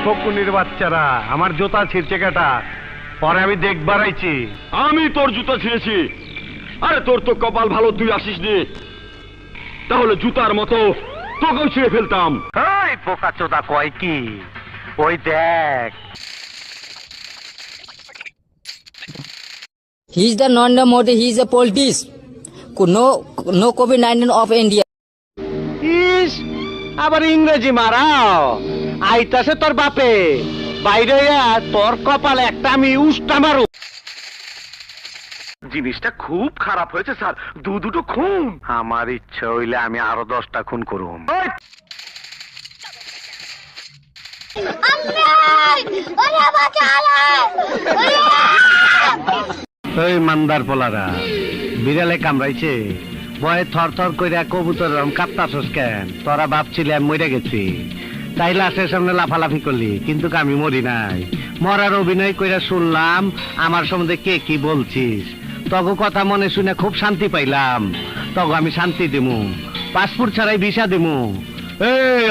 ফকুনির বাচ্চারা আমার জুতা ছিঁড়ছে কাটা, পরে আমি দেখবার আইছি। আমি তোর জুতা ছিঁড়েছি? আরে তোর তো কপাল ভালো, তুই আসিস নি, তাহলে জুতার মতো তোকেও ছিঁড়ে ফেলতাম। ওই পোকা চোদা কয় কি, ওই দেখ। He is the Narendra Modi. He is a politician. No COVID-19 of India. ইস, আবার ইংরেজি মারাও। আইতাছে তোর বাপে, বাইরে হইয়া তোর কপালে একটা আমি উষ্টা মারু। জিনিসটা খুব খারাপ হয়েছে স্যার, দুটো খুন। আমার ইচ্ছা হইলে আমি আরো 10টা খুন করুম। ওই মান্দার পোলারা, বিড়ালে কামড়াইছে, ভয়ে থর থর কইরা কবুতর কাঁপতাছস কেন? তোরা ভাবছিলি আমি মরে গেছি, তাই লাশের সামনে লাফালাফি করলি, কিন্তু আমি মরি নাই। মরার অভিনয় কইরা শুনলাম আমার সম্বন্ধে কে কি বলছিস। তগো কথা মনে শুনে খুব শান্তি পাইলাম। তগো আমি শান্তি দিমু, পাসপোর্ট ছাড়াই ভিসা দিমু। এই